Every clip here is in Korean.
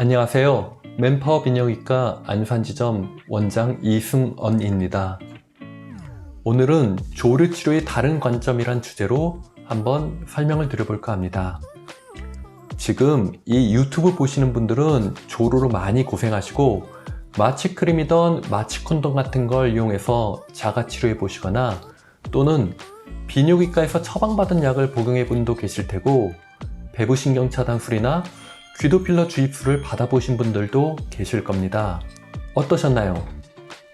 안녕하세요. 맨파워 비뇨기과 안산지점 원장 이승언입니다. 오늘은 조류치료의 다른 관점이란 주제로 한번 설명을 드려볼까 합니다. 지금 이 유튜브 보시는 분들은 조루로 많이 고생하시고 마취크림이던 마취콘돔 같은 걸 이용해서 자가치료해 보시거나 또는 비뇨기과에서 처방받은 약을 복용해 본 분도 계실 테고 배부신경 차단술이나 귀도필러 주입술을 받아보신 분들도 계실 겁니다. 어떠셨나요?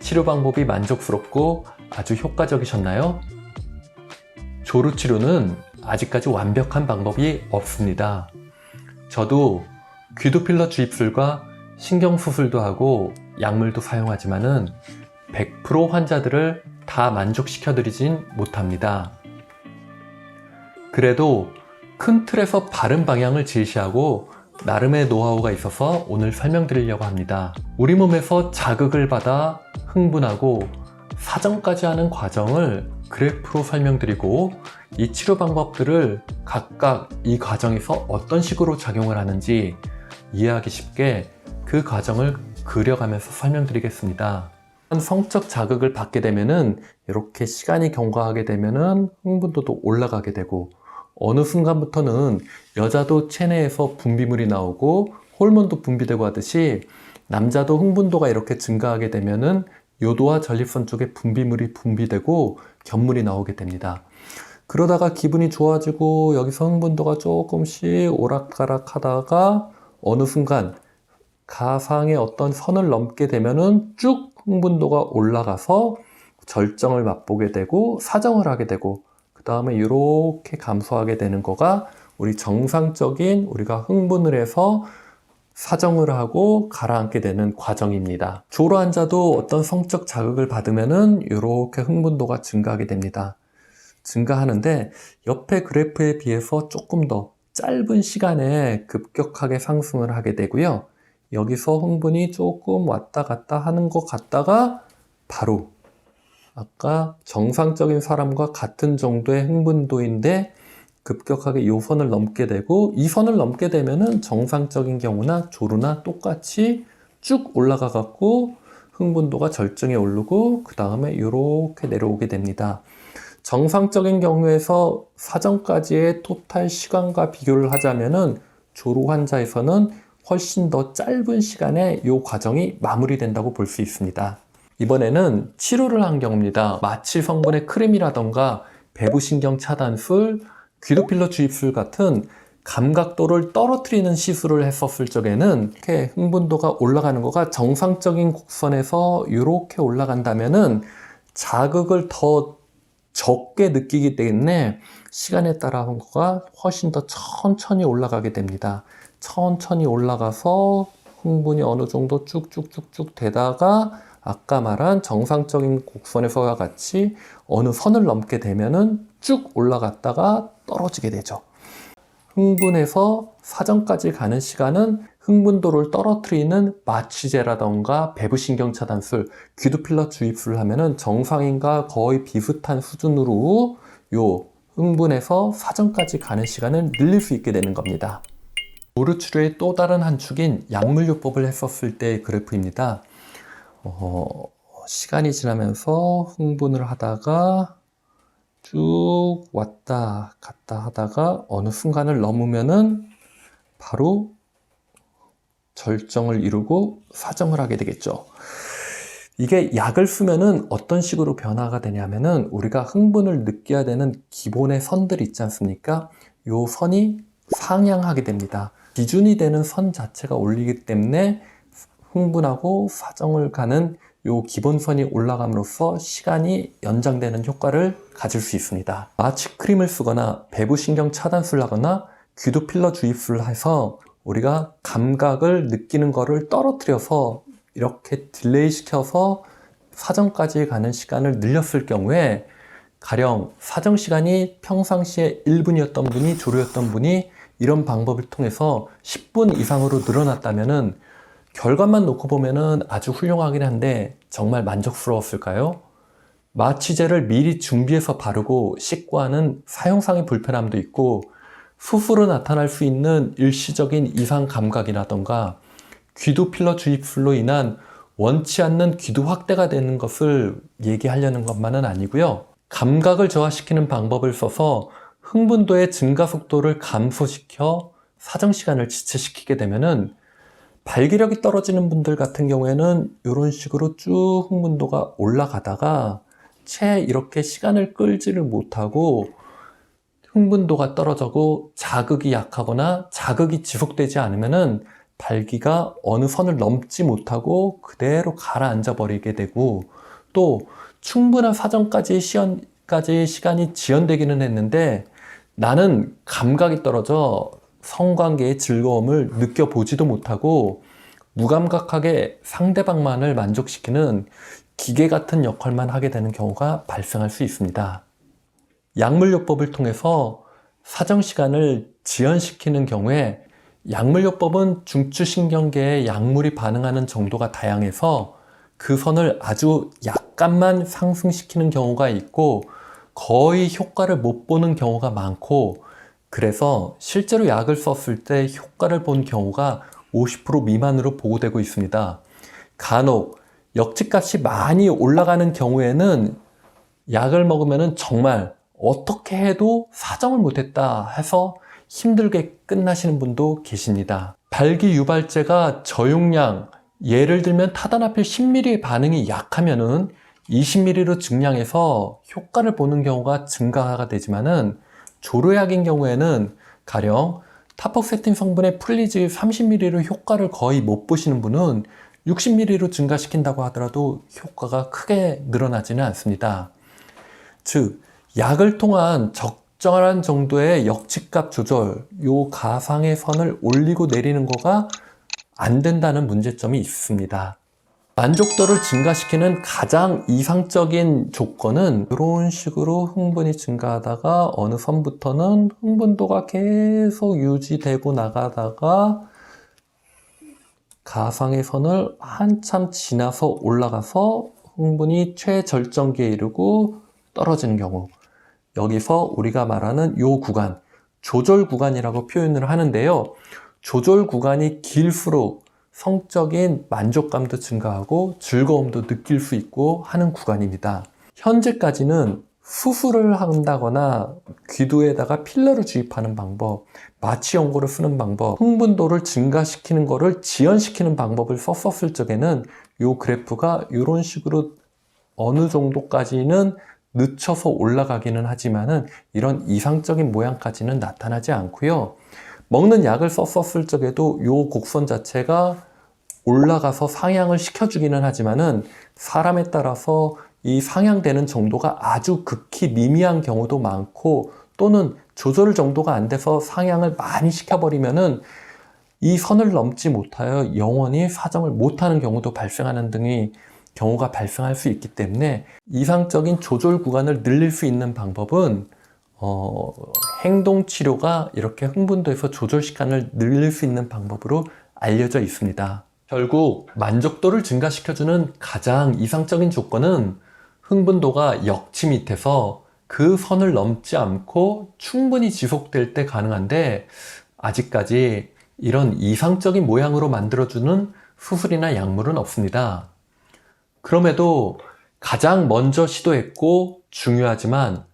치료 방법이 만족스럽고 아주 효과적이셨나요? 조루 치료는 아직까지 완벽한 방법이 없습니다. 저도 귀도필러 주입술과 신경수술도 하고 약물도 사용하지만은 100% 환자들을 다 만족시켜드리진 못합니다. 그래도 큰 틀에서 바른 방향을 제시하고 나름의 노하우가 있어서 오늘 설명드리려고 합니다. 우리 몸에서 자극을 받아 흥분하고 사정까지 하는 과정을 그래프로 설명드리고 이 치료 방법들을 각각 이 과정에서 어떤 식으로 작용을 하는지 이해하기 쉽게 그 과정을 그려가면서 설명드리겠습니다. 성적 자극을 받게 되면은 이렇게 시간이 경과하게 되면은 흥분도도 올라가게 되고 어느 순간부터는 여자도 체내에서 분비물이 나오고 호르몬도 분비되고 하듯이 남자도 흥분도가 이렇게 증가하게 되면은 요도와 전립선 쪽에 분비물이 분비되고 견물이 나오게 됩니다. 그러다가 기분이 좋아지고 여기서 흥분도가 조금씩 오락가락 하다가 어느 순간 가상의 어떤 선을 넘게 되면은 쭉 흥분도가 올라가서 절정을 맛보게 되고 사정을 하게 되고 그 다음에 이렇게 감소하게 되는 거가 우리 정상적인 우리가 흥분을 해서 사정을 하고 가라앉게 되는 과정입니다. 조루 환자도 어떤 성적 자극을 받으면은 이렇게 흥분도가 증가하게 됩니다. 증가하는데 옆에 그래프에 비해서 조금 더 짧은 시간에 급격하게 상승을 하게 되고요. 여기서 흥분이 조금 왔다 갔다 하는 것 같다가 바로 아까 정상적인 사람과 같은 정도의 흥분도인데 급격하게 이 선을 넘게 되고 이 선을 넘게 되면은 정상적인 경우나 조루나 똑같이 쭉 올라가 갖고 흥분도가 절정에 오르고 그 다음에 이렇게 내려오게 됩니다. 정상적인 경우에서 사정까지의 토탈 시간과 비교를 하자면은 조루 환자에서는 훨씬 더 짧은 시간에 이 과정이 마무리된다고 볼 수 있습니다. 이번에는 치료를 한 경우입니다. 마취 성분의 크림이라던가 배부신경 차단술, 귀도필러 주입술 같은 감각도를 떨어뜨리는 시술을 했었을 적에는 이렇게 흥분도가 올라가는 거가 정상적인 곡선에서 이렇게 올라간다면은 자극을 더 적게 느끼기 때문에 시간에 따라 한 거가 훨씬 더 천천히 올라가게 됩니다. 천천히 올라가서 흥분이 어느 정도 쭉쭉쭉쭉 되다가 아까 말한 정상적인 곡선에서와 같이 어느 선을 넘게 되면은 쭉 올라갔다가 떨어지게 되죠. 흥분해서 사정까지 가는 시간은 흥분도를 떨어뜨리는 마취제라던가 배부신경 차단술, 귀도필러 주입술을 하면은 정상인과 거의 비슷한 수준으로 요 흥분해서 사정까지 가는 시간을 늘릴 수 있게 되는 겁니다. 조루 치료의 또 다른 한 축인 약물요법을 했었을 때의 그래프입니다. 시간이 지나면서 흥분을 하다가 쭉 왔다 갔다 하다가 어느 순간을 넘으면은 바로 절정을 이루고 사정을 하게 되겠죠. 이게 약을 쓰면은 어떤 식으로 변화가 되냐면은 우리가 흥분을 느껴야 되는 기본의 선들이 있지 않습니까? 요 선이 상향하게 됩니다. 기준이 되는 선 자체가 올리기 때문에 흥분하고 사정을 가는 요 기본선이 올라감으로써 시간이 연장되는 효과를 가질 수 있습니다. 마취크림을 쓰거나 배부신경 차단술을 하거나 귀도필러 주입술을 해서 우리가 감각을 느끼는 거를 떨어뜨려서 이렇게 딜레이 시켜서 사정까지 가는 시간을 늘렸을 경우에 가령 사정 시간이 평상시에 1분이었던 분이 조루였던 분이 이런 방법을 통해서 10분 이상으로 늘어났다면은 결과만 놓고 보면은 아주 훌륭하긴 한데 정말 만족스러웠을까요? 마취제를 미리 준비해서 바르고 씻고 하는 사용상의 불편함도 있고 수술로 나타날 수 있는 일시적인 이상 감각이라던가 귀두 필러 주입술로 인한 원치 않는 귀두 확대가 되는 것을 얘기하려는 것만은 아니고요. 감각을 저하시키는 방법을 써서 흥분도의 증가 속도를 감소시켜 사정시간을 지체시키게 되면은 발기력이 떨어지는 분들 같은 경우에는 이런 식으로 쭉 흥분도가 올라가다가 채 이렇게 시간을 끌지를 못하고 흥분도가 떨어지고 자극이 약하거나 자극이 지속되지 않으면은 발기가 어느 선을 넘지 못하고 그대로 가라앉아 버리게 되고, 또 충분한 사정까지 시간이 지연되기는 했는데 나는 감각이 떨어져 성관계의 즐거움을 느껴보지도 못하고 무감각하게 상대방만을 만족시키는 기계 같은 역할만 하게 되는 경우가 발생할 수 있습니다. 약물요법을 통해서 사정시간을 지연시키는 경우에, 약물요법은 중추신경계에 약물이 반응하는 정도가 다양해서 그 선을 아주 약간만 상승시키는 경우가 있고 거의 효과를 못 보는 경우가 많고, 그래서 실제로 약을 썼을 때 효과를 본 경우가 50% 미만으로 보고되고 있습니다. 간혹 역치값이 많이 올라가는 경우에는 약을 먹으면 정말 어떻게 해도 사정을 못했다 해서 힘들게 끝나시는 분도 계십니다. 발기 유발제가 저용량, 예를 들면 타다나필 10ml의 반응이 약하면은 20ml로 증량해서 효과를 보는 경우가 증가가 되지만은, 조류약인 경우에는 가령 타폭세틴 성분의 플리즈 30ml로 효과를 거의 못 보시는 분은 60ml로 증가시킨다고 하더라도 효과가 크게 늘어나지는 않습니다. 즉, 약을 통한 적절한 정도의 역치값 조절, 요 가상의 선을 올리고 내리는 거가 안 된다는 문제점이 있습니다. 만족도를 증가시키는 가장 이상적인 조건은 이런 식으로 흥분이 증가하다가 어느 선부터는 흥분도가 계속 유지되고 나가다가 가상의 선을 한참 지나서 올라가서 흥분이 최절정기에 이르고 떨어지는 경우, 여기서 우리가 말하는 이 구간, 조절 구간이라고 표현을 하는데요. 조절 구간이 길수록 성적인 만족감도 증가하고 즐거움도 느낄 수 있고 하는 구간입니다. 현재까지는 수술을 한다거나 귀두에다가 필러를 주입하는 방법, 마취 연고를 쓰는 방법, 흥분도를 증가시키는 것을 지연시키는 방법을 썼었을 적에는 이 그래프가 이런 식으로 어느 정도까지는 늦춰서 올라가기는 하지만은 이런 이상적인 모양까지는 나타나지 않고요. 먹는 약을 썼었을 적에도 이 곡선 자체가 올라가서 상향을 시켜주기는 하지만은 사람에 따라서 이 상향되는 정도가 아주 극히 미미한 경우도 많고, 또는 조절 정도가 안 돼서 상향을 많이 시켜버리면은 이 선을 넘지 못하여 영원히 사정을 못하는 경우도 발생하는 등의 경우가 발생할 수 있기 때문에, 이상적인 조절 구간을 늘릴 수 있는 방법은 행동치료가 이렇게 흥분도에서 조절 시간을 늘릴 수 있는 방법으로 알려져 있습니다. 결국 만족도를 증가시켜주는 가장 이상적인 조건은 흥분도가 역치 밑에서 그 선을 넘지 않고 충분히 지속될 때 가능한데, 아직까지 이런 이상적인 모양으로 만들어주는 수술이나 약물은 없습니다. 그럼에도 가장 먼저 시도했고 중요하지만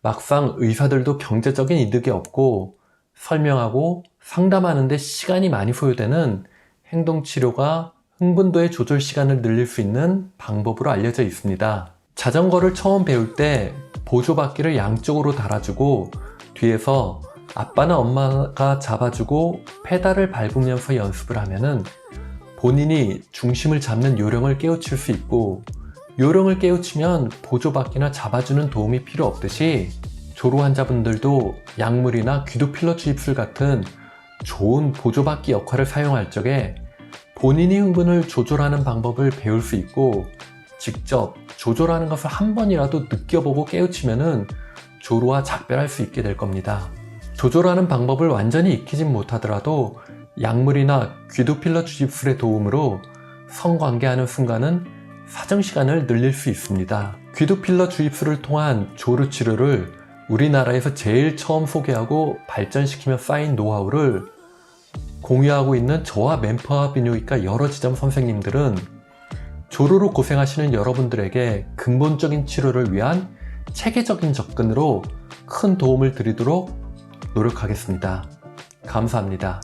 막상 의사들도 경제적인 이득이 없고 설명하고 상담하는데 시간이 많이 소요되는 행동치료가 흥분도의 조절 시간을 늘릴 수 있는 방법으로 알려져 있습니다. 자전거를 처음 배울 때 보조바퀴를 양쪽으로 달아주고 뒤에서 아빠나 엄마가 잡아주고 페달을 밟으면서 연습을 하면은 본인이 중심을 잡는 요령을 깨우칠 수 있고, 요령을 깨우치면 보조바퀴나 잡아주는 도움이 필요 없듯이 조루 환자분들도 약물이나 귀두 필러 주입술 같은 좋은 보조바퀴 역할을 사용할 적에 본인이 흥분을 조절하는 방법을 배울 수 있고, 직접 조절하는 것을 한 번이라도 느껴보고 깨우치면은 조루와 작별할 수 있게 될 겁니다. 조절하는 방법을 완전히 익히진 못하더라도 약물이나 귀두 필러 주입술의 도움으로 성관계하는 순간은 사정시간을 늘릴 수 있습니다. 귀두 필러 주입술을 통한 조루 치료를 우리나라에서 제일 처음 소개하고 발전시키며 쌓인 노하우를 공유하고 있는 저와 멤퍼와 비뇨기과 여러 지점 선생님들은 조루로 고생하시는 여러분들에게 근본적인 치료를 위한 체계적인 접근으로 큰 도움을 드리도록 노력하겠습니다. 감사합니다.